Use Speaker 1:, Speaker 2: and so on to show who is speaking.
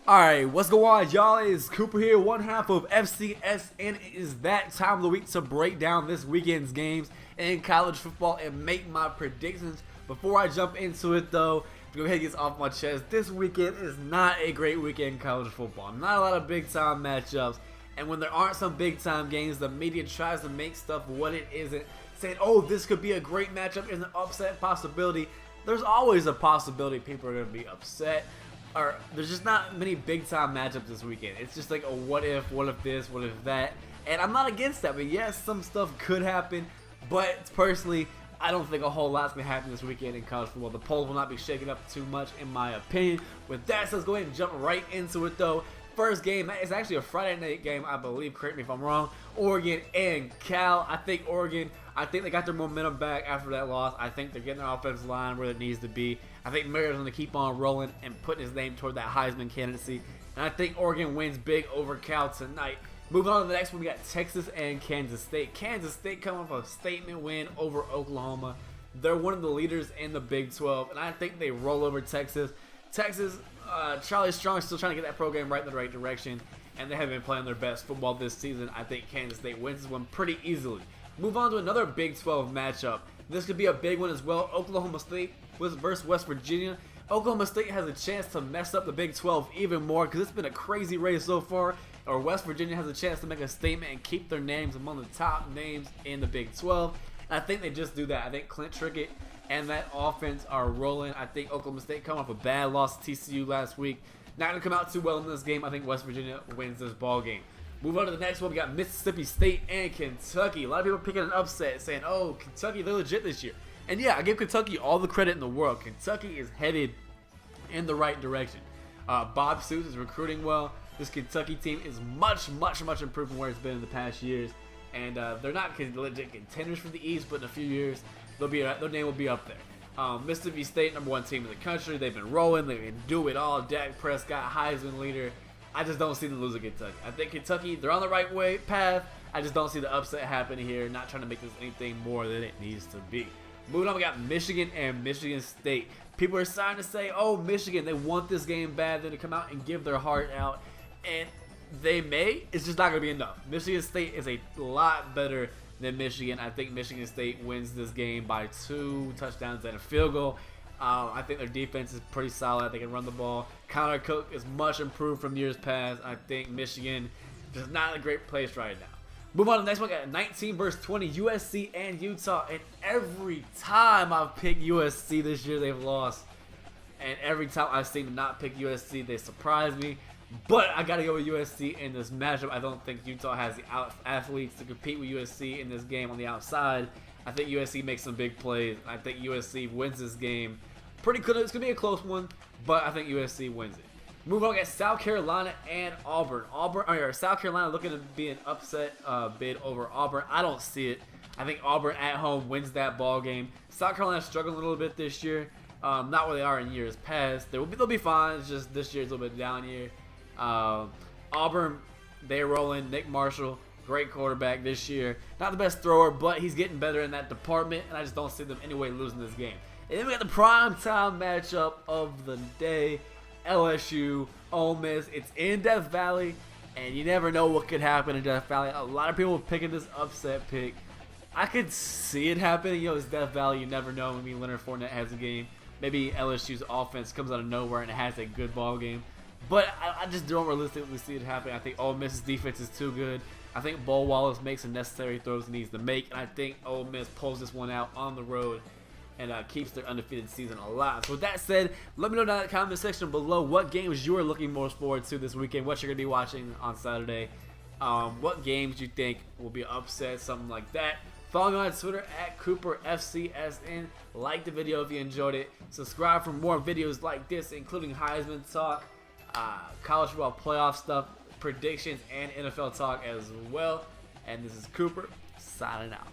Speaker 1: Alright, what's going on, y'all? It's Cooper here, one half of FCSN. It is that time of the week to break down this weekend's games in college football and make my predictions. Before I jump into it, though, to go ahead and get this off my chest, this weekend is not a great weekend in college football. Not a lot of big-time matchups, and when there aren't some big-time games, the media tries to make stuff what it isn't, saying, oh, this could be a great matchup, is an upset possibility. There's always a possibility people are going to be upset. Or there's just not many big time matchups this weekend. It's just like a what if this, what if that. And I'm not against that, but yes, some stuff could happen. But personally, I don't think a whole lot's going to happen this weekend in college football. The polls will not be shaken up too much, in my opinion. With that, so let's go ahead and jump right into it, though. First game, it's actually a Friday night game, I believe. Correct me if I'm wrong. Oregon and Cal. I think they got their momentum back after that loss. I think they're getting their offensive line where it needs to be. I think Merritt's going to keep on rolling and putting his name toward that Heisman candidacy. And I think Oregon wins big over Cal tonight. Moving on to the next one, we got Texas and Kansas State. Kansas State coming off a statement win over Oklahoma. They're one of the leaders in the Big 12, and I think they roll over Texas. Charlie Strong is still trying to get that program right in the right direction, and they haven't been playing their best football this season. I think Kansas State wins this one pretty easily. Move on to another Big 12 matchup. This could be a big one as well. Oklahoma State versus West Virginia. Oklahoma State has a chance to mess up the Big 12 even more because it's been a crazy race so far. Or West Virginia has a chance to make a statement and keep their names among the top names in the Big 12. And I think they just do that. I think Clint Trickett and that offense are rolling. I think Oklahoma State coming off a bad loss to TCU last week. Not going to come out too well in this game. I think West Virginia wins this ball game. Move on to the next one. We got Mississippi State and Kentucky. A lot of people picking an upset, saying, oh, Kentucky, they're legit this year. And yeah, I give Kentucky all the credit in the world. Kentucky is headed in the right direction. Bob Stoops is recruiting well. This Kentucky team is much improved from where it's been in the past years. And they're not legit contenders for the East, but in a few years, their name will be up there. Mississippi State, #1 team in the country. They've been rolling. They can do it all. Dak Prescott, Heisman leader. I just don't see them losing Kentucky. I think Kentucky, they're on the right path. I just don't see the upset happening here. Not trying to make this anything more than it needs to be. Moving on, we got Michigan and Michigan State. People are starting to say, oh, Michigan, they want this game bad. They're going to come out and give their heart out. And they may. It's just not going to be enough. Michigan State is a lot better than Michigan. I think Michigan State wins this game by 2 touchdowns and a field goal. I think their defense is pretty solid. They can run the ball. Connor Cook is much improved from years past. I think Michigan is not in a great place right now. Move on to the next one. Got 19 versus 20, USC and Utah. And every time I've picked USC this year, they've lost. And every time I've seen them not pick USC, they surprise me. But I got to go with USC in this matchup. I don't think Utah has the athletes to compete with USC in this game on the outside. I think USC makes some big plays. I think USC wins this game. Pretty good. It's going to be a close one, but I think USC wins it. Moving on, against South Carolina and Auburn. South Carolina looking to be an upset bid over Auburn. I don't see it. I think Auburn at home wins that ball game. South Carolina struggling a little bit this year. Not where they are in years past. They'll be fine. It's just this year's a little bit down year. Auburn, they're rolling. Nick Marshall, great quarterback this year. Not the best thrower, but he's getting better in that department, and I just don't see them anyway losing this game. And then we got the prime time matchup of the day. LSU, Ole Miss. It's in Death Valley, and you never know what could happen in Death Valley. A lot of people are picking this upset pick. I could see it happening. You know, it's Death Valley. You never know. Maybe Leonard Fournette has a game. Maybe LSU's offense comes out of nowhere and it has a good ball game. But I just don't realistically see it happening. I think Ole Miss's defense is too good. I think Bo Wallace makes the necessary throws he needs to make. And I think Ole Miss pulls this one out on the road and keeps their undefeated season alive. So with that said, let me know down in the comment section below what games you are looking most forward to this weekend, what you're going to be watching on Saturday, what games you think will be upset, something like that. Follow me on Twitter at CooperFCSN. Like the video if you enjoyed it. Subscribe for more videos like this, including Heisman talk, college football playoff stuff, predictions, and NFL talk as well. And this is Cooper signing out.